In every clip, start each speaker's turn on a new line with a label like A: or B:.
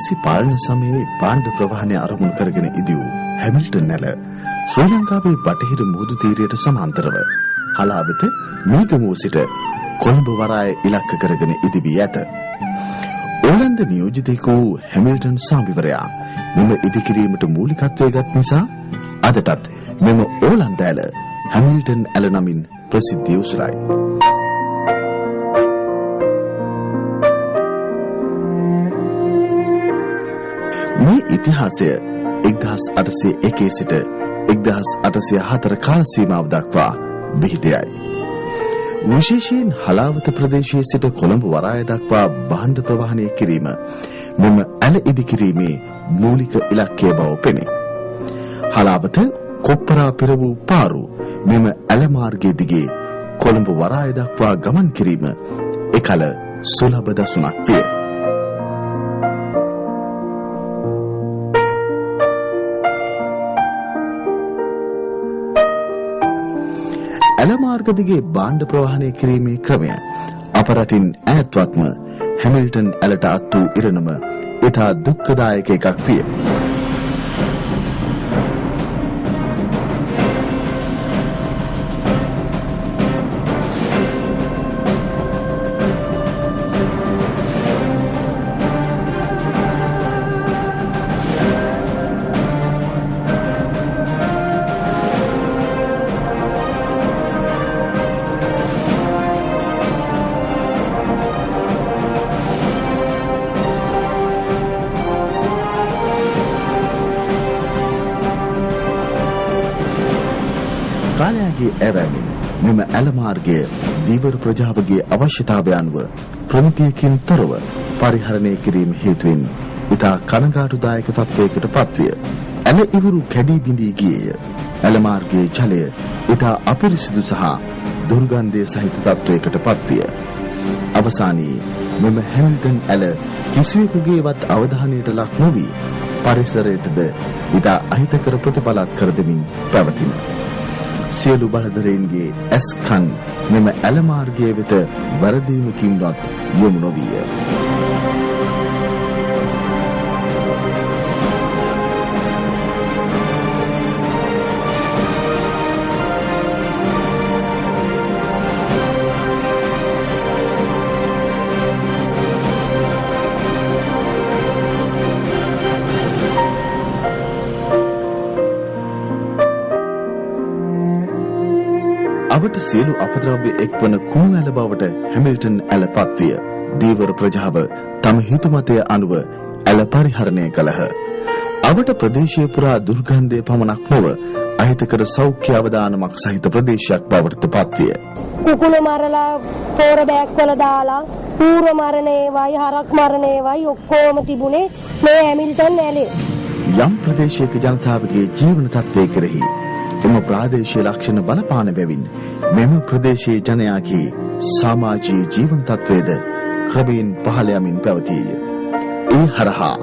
A: නාසි පාලන සමයේ භාණ්ඩ ප්‍රවාහනය ආරම්භ කරගෙන ඉදි වූ හැමිල්ටන් නැල ශ්‍රී ලංකාවේ බටහිර මුහුදු තීරයට සමාන්තරව හලාවත මේගමුව සිට කොළඹ වරාය ඉලක්ක කරගෙන ඉදි වී ඇත. ඕලන්ද නියෝජිතයෙකු වූ හැමිල්ටන් සාමිවරයා මෙම ඉදිකිරීමට මූලිකත්වය ගත් නිසා අදටත් මෙම ඕලන්ද ඇල හැමිල්ටන් ඇල නමින් ප්‍රසිද්ධිය උසුලයි. මේ ඉතිහාසය 1801 සිට 1804 කාල සීමාව දක්වා විහිදෙයි. විශේෂයෙන් හලාවත ප්‍රදේශයේ සිට කොළඹ වරාය දක්වා භාණ්ඩ ප්‍රවාහනය කිරීම මෙම ඇල ඉදිකිරීමේ මූලික ඉලක්කය බව පෙනේ. හලාවත කොප්පරා පෙර වූ පාරු මෙම ඇල මාර්ගයේ දිගේ කොළඹ වරාය දක්වා ගමන් කිරීම එකල සුලභ දසුණක් විය. ඇල මාර්ග දිගේ භාණ්ඩ ප්‍රවාහනය කිරීමේ ක්‍රමය අප රටින් ඈත්වත්ම හැමිල්ටන් ඇලට අත් වූ ඉරණම ඉතා දුක්ඛදායක එකක් විය. කාලයාගේ ඇවෑමෙන් මෙම ඇල මාර්ගය දීවර ප්‍රජාවගේ අවශ්‍යතාවයන්ව ප්‍රමිතියකින් තොරව පරිහරණය කිරීම හේතුවෙන් ඉතා කනගාටුදායක තත්වයකට පත්විය. ඇල ඉවුරු කැඩී බිඳී ගියේය. ඇල මාර්ගයේ ජලය ඉතා අපිරිසිදු සහ දුර්ගන්ධය සහිත තත්වයකට පත්විය. අවසානයේ මෙම හැමිල්ටන් ඇල කිසිවෙකුගේවත් අවධානයට ලක් නොවී පරිසරයටද ඉතා අහිතකර ප්‍රතිඵලත් කර දෙමින් පැවතින. සියලු බලධරයින්ගේ ඇස් කන් මෙම ඇල මාර්ගයේ වෙත වරදීමකින්වත් යොමු නොවිය. අවට සියලු අපද්‍රව්‍ය එක්වන කුණු ඇල බවට හැමිල්ටන් ඇල පත්විය. දීවර ප්‍රජාව තම හිතුමතය අනුව ඇල පරිහරණය කළහ. අවට ප්‍රදේශය පුරා දුර්ගන්ධය පමණක් නොව අහිතකර සෞඛ්‍ය අවදානමක් සහිත ප්‍රදේශයක් බවට පත්විය.
B: කුකුළු මරලා පෝර බෑග්වල දාලා ඌර මරණේවයි හරක් මරණේවයි ඔක්කොම තිබුණේ මේ හැමිල්ටන් ඇලේ.
A: යම් ප්‍රදේශයක ජනතාවගේ ජීවන තත්ත්වය කෙරෙහි එම ප්‍රාදේශීය ලක්ෂණ බලපාන බැවින් මෙම ප්‍රදේශයේ ජනයාගේ සමාජීය ජීවන තත්ත්වයේද ක්‍රමයෙන් පහළ යමින් පැවතීය. ඒ හරහා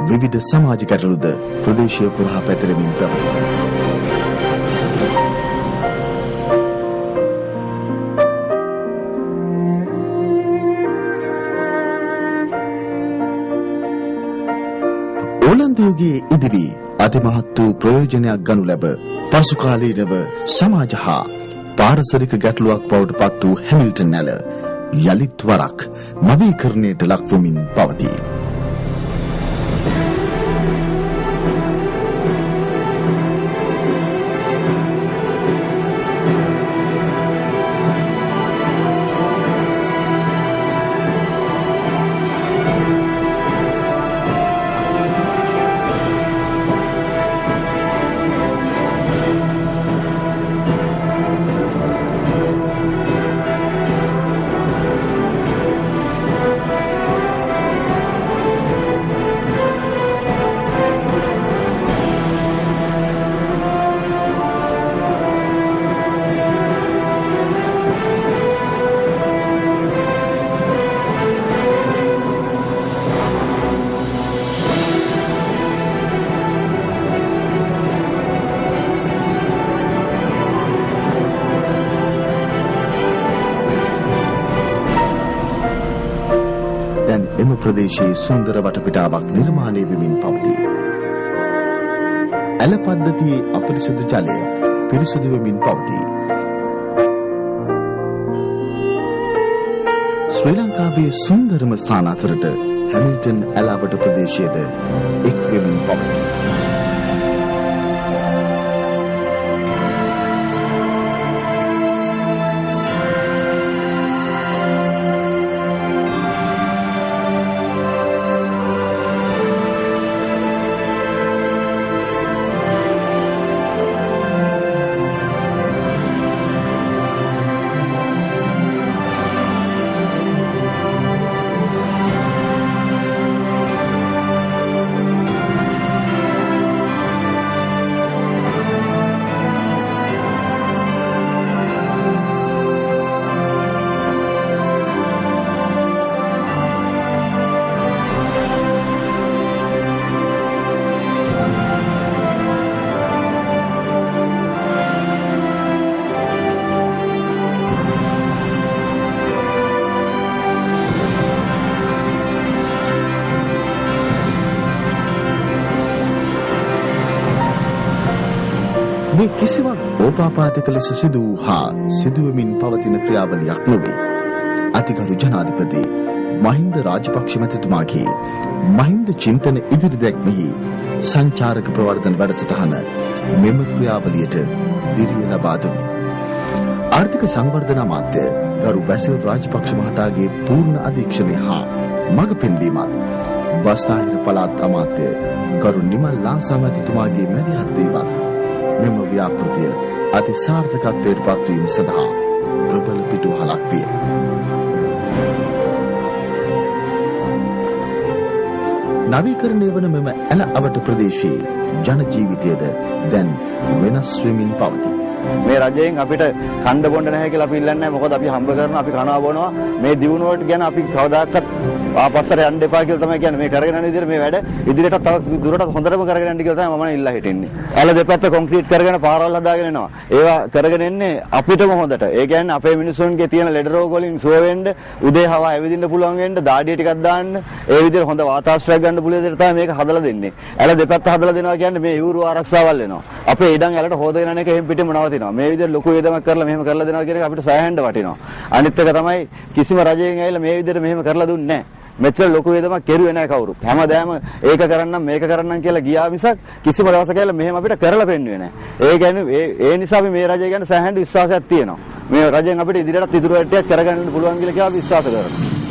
A: විවිධ සමාජ ගැටලුද ප්‍රදේශය පුරා පැතිරෙමින් පැවතී. ඕලන්ද යුගයේ ඉදිවි අතිමහත් වූ ප්‍රයෝජනයක් ගනු ලැබ පසු කාලීනව සමාජ හා පාරිසරික ගැටලුවක් බවට පත් වූ හැමිල්ටන් ඇල යලිත් වරක් නවීකරණයට ලක්වමින් පවතී. ප්‍රදේශයේ සුන්දර වටපිටාවක් නිර්මාණය වෙමින් පවතී. ඇල පද්ධතියේ අපිරිසුදු ජලය පිරිසුදු වෙමින් පවතී. ශ්‍රී ලංකාවේ සුන්දරම ස්ථාන අතරට හැමිල්ටන් ඇලවට ප්‍රදේශයේද එක් වෙමින් පවතී. මේ කිසිවක් ඕපාපාතික ලෙස සිදු වූ හා සිදුවමින් පවතින ක්‍රියාවලියක් නොවේ. අතිගරු ජනාධිපති මහින්ද රාජපක්ෂ මැතිතුමාගේ මහින්ද චින්තන ඉදිරි දැක්මෙහි සංචාරක ප්‍රවර්ධන වැඩසටහන මෙම ක්‍රියාවලියට දිරිය ලබා දුනි. ආර්ථික සංවර්ධන අමාත්‍ය ගරු බැසිල් රාජපක්ෂ මහතාගේ පූර්ණ අධීක්ෂණය හා මඟ පෙන්වීමත් බස්නාහිර පළාත් අමාත්‍ය ගරු නිමල් ලාසා මැතිතුමාගේ මැදිහත් වීමත් මෙම ව්‍යාපෘතිය අති සාර්ථකත්වයට පත්වීම සඳහා ප්‍රබල පිටුවහලක් විය. නවීකරණය වන මෙම ඇල අවට ප්‍රදේශයේ ජන ජීවිතයද දැන් වෙනස් වෙමින් පවතී.
C: මේ රජයෙන් අපිට කණ්ඩ බොණ්ඩ නැහැ කියලා අපි ඉල්ලන්නේ නැහැ. මොකද අපි හම්බ කරනවා, අපි කනවා බොනවා. මේ දියුණුවට ගැන අපි කවදාකවත් ආපස්සට යන්න එපා කියලා තමයි කියන්නේ. මේ කරගෙන යන විදිහට මේ වැඩ ඉදිරියට තව දුරටත් හොඳටම කරගෙන යන්න කියලා තමයි මම ඉල්ලා හිටින්නේ. ඇල දෙපැත්ත කොන්ක්‍රීට් කරගෙන පාරවල් හදාගෙන එනවා. ඒවා කරගෙන එන්නේ අපිටම හොඳට. ඒ කියන්නේ අපේ මිනිස්සුන්ගේ තියෙන ලෙඩ රෝග වලින් සුව වෙන්න, උදේ හවා ඇවිදින්න පුළුවන් වෙන්න, දාඩිය ටිකක් දාන්න, ඒ විදිහට හොඳ වාතාශ්‍රයක් ගන්න පුළුවන් විදිහට තමයි මේක හදලා දෙන්නේ. ඇල දෙපැත්ත හදලා දෙනවා කියන්නේ මේ යූරු ආරක්ෂාවල් වෙනවා. අපේ ඉඩම් ඇලට හොදගෙන එක එහෙම් පිටින්ම නවතිනවා. මේ විදිහට ලොකු වේදමක් කරලා මෙහෙම කරලා දෙනවා කියන එක අපිට සෑහෙන්න වටිනවා. අනිත් එක තමයි කිසිම රජයෙන් ඇවිල්ලා මේ විදිහට මෙහෙම කරලා දුන්නේ නැහැ. මෙච්චර ලොකු වේදමක් කෙරුවේ නැහැ කවුරුත්. හැමදාම ඒක කරන්නම් මේක කරන්නම් කියලා ගියා මිසක් කිසිම දවසක ඇවිල්ලා මෙහෙම අපිට කරලා පෙන්නුවේ නැහැ. ඒ කියන්නේ ඒ නිසා අපි මේ රජය ගැන සෑහෙන්න විශ්වාසයක් තියෙනවා. මේ රජයෙන් අපිට ඉදිරියටත් ඉදිරි වැටයක් කරගන්න පුළුවන් කියලා අපි විශ්වාස කරනවා.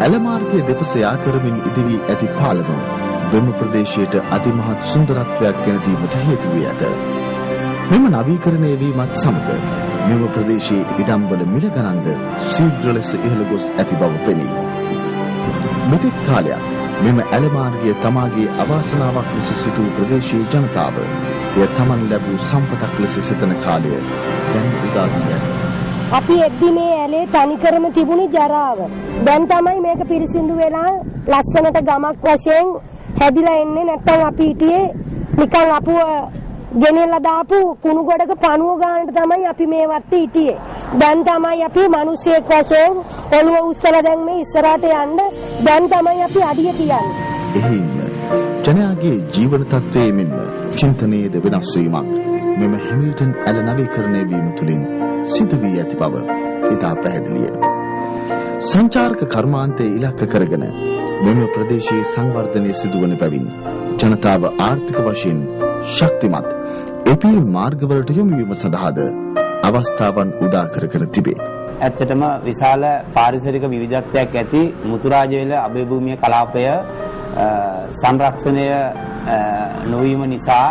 A: ඇල මාර්ගයේ දෙපස යා කරමින් ඉදිවි ඇති පාලම බ්‍රහ්ම ප්‍රදේශයට අතිමහත් සුන්දරත්වයක් ගෙන දීමට හේතු වී ඇත. මෙම නවීකරණය වීමත් සමග මෙම ප්‍රදේශයේ ඉඩම්වල මිල ගණන්ද ශීඝ්‍ර ලෙස ඉහළ ගොස් ඇති බව පෙනේ. මෙතෙක් කාලයක් මෙම ඇල මාර්ගය තමාගේ අවාසනාවක් ලෙස සිටු ප්‍රදේශයේ ජනතාව එය තමන් ලැබූ සම්පතක් ලෙස සිතන කාලය දැන් උදා වී ඇත.
B: අපි එද්දි මේ ඇලේ තනිකරම තිබුණි ජරාව. දැන් තමයි මේක පිරිසිදු වෙලා ලස්සනට ගමක් වශයෙන් හැදිලා එන්නේ. නැත්තම් අපි හිටියේ නිකන් අපුව ගෙනෙලා දාපු කුණු ගොඩක පණුව ගන්නට තමයි අපි මේ වත්තේ හිටියේ. දැන් තමයි අපි මිනිස්සෙක් වශයෙන් ඔළුව උස්සලා දැන් මේ ඉස්සරහට යන්න දැන් තමයි අපි අඩිය තියන්නේ.
A: එහිම ජනයාගේ ජීවන තත්ත්වයේ මෙන්ම චින්තනයේද වෙනස් වීමක් මෙම හැමිල්ටන් ඇල නවීකරණය වීම තුළින් සිදු වී ඇති බව ඉතා පැහැදිලිය. සංචාරක කර්මාන්තයේ ඉලක්ක කරගෙන මෙම ප්‍රදේශයේ සංවර්ධනය සිදුවන බැවින් ජනතාව ආර්ථික වශයෙන් ශක්තිමත් එපී මාර්ගවලට යොමු වීම සඳහාද අවස්ථාවන් උදා කර තිබේ.
D: ඇත්තටම විශාල පාරිසරික විවිධත්වයක් ඇති මුතුරාජවැල අභයභූමිය කලාපය සංරක්ෂණය නොවීම නිසා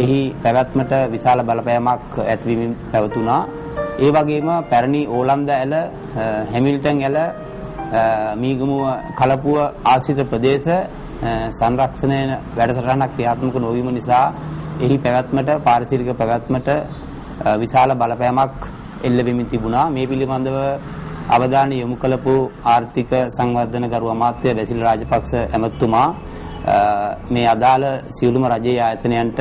D: එහි පැවැත්මට විශාල බලපෑමක් ඇතිවීමෙන් පැවතුණා. ඒ වගේම පැරණි ඕලන්ද ඇල, හැමිල්ටන් ඇල, මීගමුව කලපුව ආශ්‍රිත ප්‍රදේශ සංරක්ෂණය වැඩසටහනක් ක්‍රියාත්මක නොවීම නිසා එහි පැවැත්මට පාරිසරික පැවැත්මට විශාල බලපෑමක් එල්ල වෙමින් තිබුණා. මේ පිළිබඳව අවධානය යොමු කළපු ආර්ථික සංවර්ධන ගරු අමාත්‍ය බැසිල් රාජපක්ෂ ඇමතුමා මේ අදාළ සියලුම රජයේ ආයතනයන්ට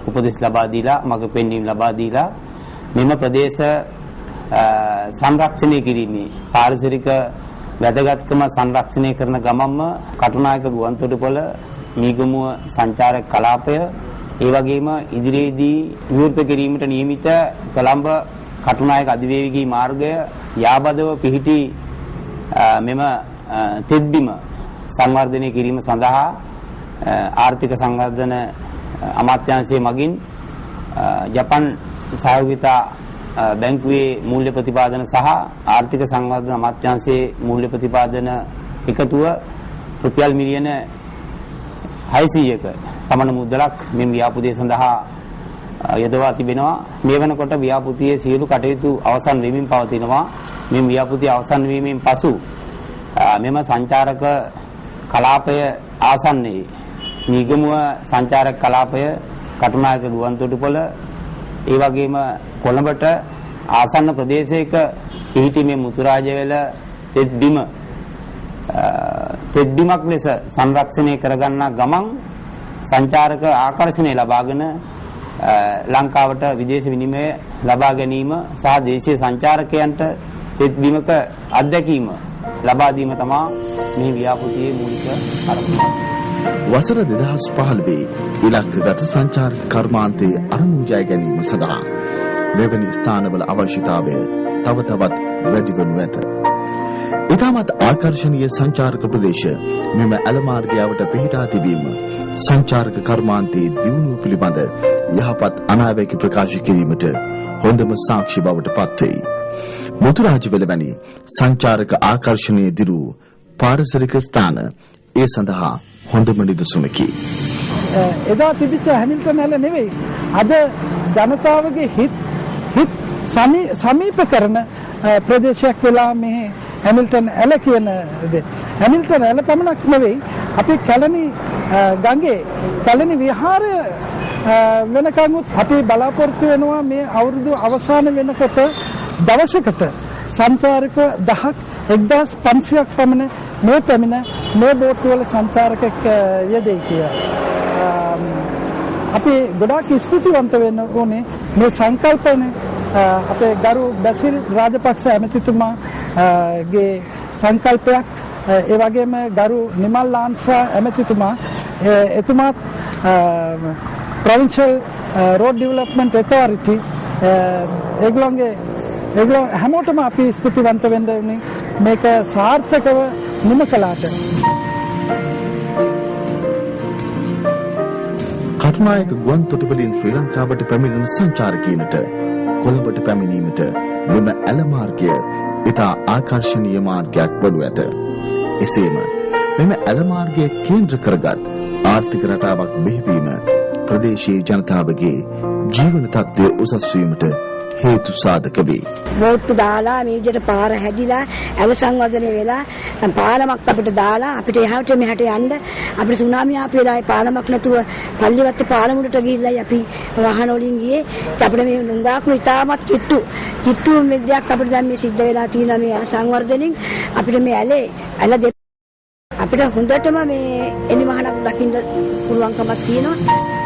D: උපදෙස් ලබා දීලා මඟ පෙන්වීම් ලබා දීලා මෙම ප්‍රදේශ සංරක්ෂණය කිරීමේ පාරිසරික වැදගත්කම සංරක්ෂණය කරන ගමන්ම කටුනායක ගුවන්තොටුපොළ මීගමුව සංචාරක කලාපය ඒ වගේම ඉදිරියේදී විවෘත කිරීමට නියමිත කොළඹ කටුනායක අධිවේගී මාර්ගය යාබදව පිහිටි මෙම තෙත්බිම සංවර්ධනය කිරීම සඳහා ආර්ථික සංවර්ධන අමාත්‍යාංශයේ මගින් ජපන් සහයෝගිතා බැංකුවේ මූල්‍ය ප්‍රතිපාදන සහ ආර්ථික සංවර්ධන අමාත්‍යාංශයේ මූල්‍ය ප්‍රතිපාදන එකතුව රුපියල් මිලියන 600ක පමණ මුදලක් මෙම ව්‍යාපෘතිය සඳහා යොදවා තිබෙනවා. මේ වෙනකොට ව්‍යාපෘතියේ සියලු කටයුතු අවසන් වෙමින් පවතිනවා. මේ ව්‍යාපෘතිය අවසන් වීමෙන් පසු මෙම සංචාරක කලාපය ආසන්නයේ නිගමුව සංචාරක කලාපය කටුනායක ගුවන්තොටුපොළ ඒ වගේම කොළඹට ආසන්න ප්‍රදේශයක පිහිටි මේ මුතුරාජවැල තෙත්බිමක් ලෙස සංරක්ෂණය කරගන්නා ගමන් සංචාරක ආකර්ෂණය ලබාගෙන ලංකාවට විදේශ විනිමය ලබා ගැනීම සහ දේශීය සංචාරකයන්ට තෙත්බිමක අත්දැකීම ලබා දීම තමයි මේ ව්‍යාපෘතියේ මූලික අරමුණ.
A: වසර 2015 ඉලක්කගත සංචාරක කර්මාන්තයේ අරමුණු ජය ගැනීම සඳහා මෙවැනි ස්ථානවල අවශ්‍යතාවය තව තවත් වැඩි වනු ඇත. ඉතාමත් ආකර්ශනීය සංචාරක ප්‍රදේශ මෙම ඇල මාර්ගයට පිහිටා තිබීම සංචාරක කර්මාන්තයේ දියුණුව පිළිබඳ යහපත් අනාවැකි ප්‍රකාශ කිරීමට හොඳම සාක්ෂි බවට පත්වෙයි. මුතුරාජවැල වැනි සංචාරක ආකර්ෂණීය දිරු පාරිසරික ස්ථාන ඒ සඳහා හොඳම නිදසුනකි.
E: එදා තිබිච්ච හැමිල්ටන් ඇල නෙවෙයි අද ජනතාවගේ හිත් සමීප කරන ප්‍රදේශයක් වෙලා මේ හැමිල්ටන් ඇල කියන දේ. හැමිල්ටන් ඇල පමණක් නෙවෙයි අපි කැලණි ගඟේ කැලණි විහාරය වෙනකන් අපි බලාපොරොත්තු වෙනවා මේ අවුරුදු අවසාන වෙනකොට දවසකට සංචාරක 1500ක් පමණ මේ පැමිණ මේ බෝට්ටුවල සංචාරක යෙදෙයි කියලා. අපි ගොඩාක් ස්තුතිවන්ත වෙන්න ඕනේ මේ සංකල්පනේ අපේ ගරු බැසිල් රාජපක්ෂ ඇමතිතුමාගේ සංකල්පයක්. ඒ වගේම ගරු Nimal ලාන්සා ඇමතිතුමා එතුමාත් provincial road development authority ඒගොල්ලෝ හැමෝටම අපි ස්තුතිවන්ත වෙන්න ඕනේ මේක සාර්ථකව නිම කළාට.
A: කටුනායක ගුවන්තොටුපළින් ශ්‍රී ලංකාවට පැමිණෙන සංචාරකයන්ට කොළඹට පැමිණීමට මෙම ඇල මාර්ගය ඉතා ආකර්ශනීය මාර්ගයක් වනු ඇත. එසේම මෙම ඇල මාර්ගය කේන්ද්‍ර කරගත් ආර්ථික රටාවක් බිහිවීම ප්‍රදේශීය ජනතාවගේ ජීවන තත්ත්වය උසස් වීමට හේතු සාධක වේ.
B: බෝට්ටු දාලා මේ විදිහට පාර හැදිලා ඇව සංවර්ධනය වෙලා පාලමක් අපිට දාලා අපිට එහාට මෙහාට යන්න අපිට සුනාමිය ආපු වෙලාවේ පාලමක් නැතුව පල්ලිවත්ත පාලමුඩට ගිහිල්ලා අපි වාහන වලින් ගියේ. අපිට මේ නුංගාකු ඉතාමත් කිට්ටු මෙද්දයක් අපිට දැන් මේ සිද්ධ වෙලා තියෙනවා මේ ඇව සංවර්ධනෙන්. අපිට මේ ඇල අපිට හොඳටම මේ එනි මහනක් දකින්න පුළුවන්කමක් තියෙනවා.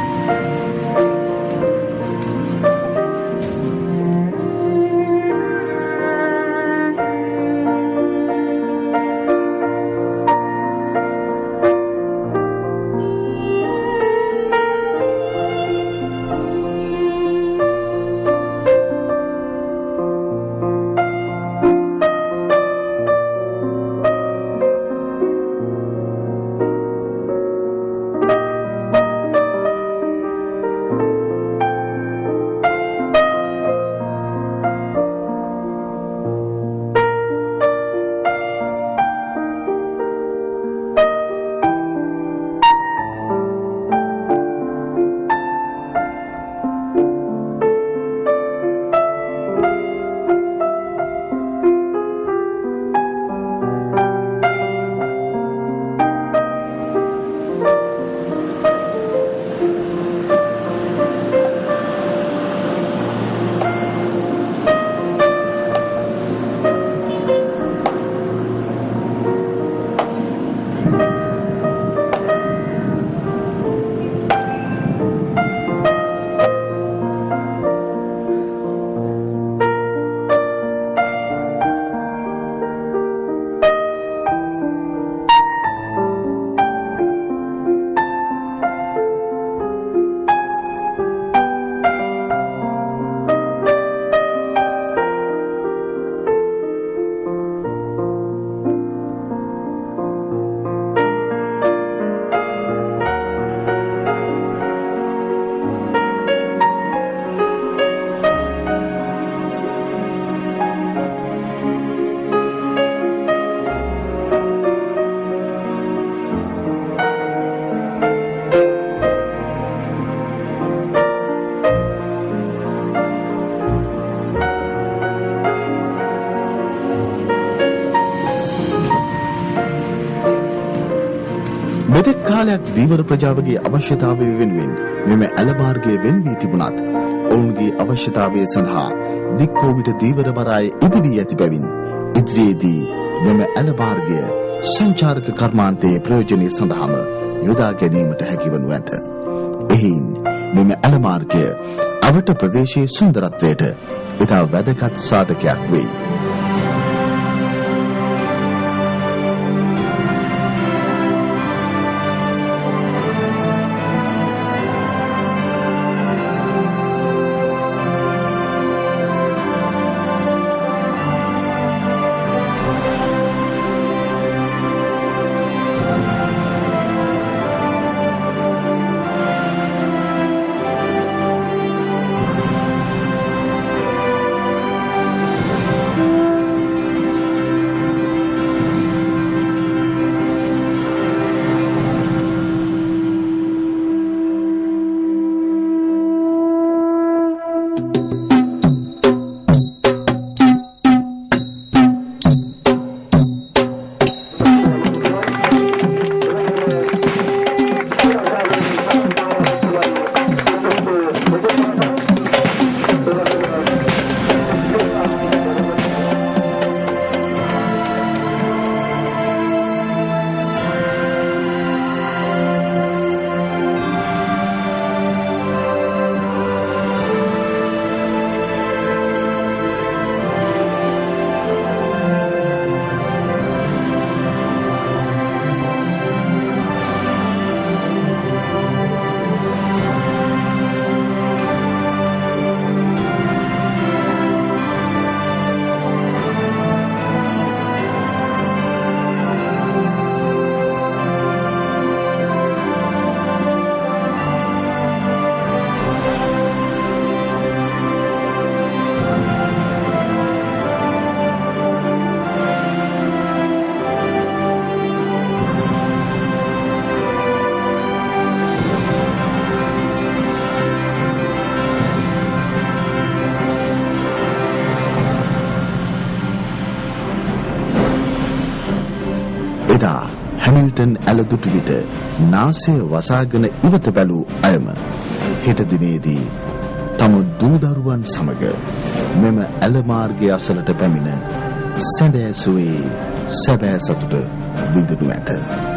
A: මෙතෙක් කාලයක් දීවර ප්‍රජාවගේ අවශ්‍යතාවය වෙනුවෙන් මෙම ඇල මාර්ගය වෙන් වී තිබුණත් ඔවුන්ගේ අවශ්‍යතාවය සඳහා දික්කෝ විට දීවර වරාය ඉදි වී ඇති බැවින් ඉදිරියේදී මෙම ඇල මාර්ගය සංචාරක කර්මාන්තයේ ප්‍රයෝජනය සඳහාම යොදා ගැනීමට හැකිවනු ඇත. එහින් මෙම ඇල මාර්ගය අවට ප්‍රදේශයේ සුන්දරත්වයට ඉතා වැදගත් සාධකයක් වෙයි. එදා හැමිල්ටන් ඇලදුටු විට නාසය වසාගෙන ඉවත බැලූ අයම හෙට දිනේදී තම දූ දරුවන් සමග මෙම ඇල මාර්ගය අසලට පැමිණ සැදැසුවේ සැබෑ සතුට විඳිනු ඇත.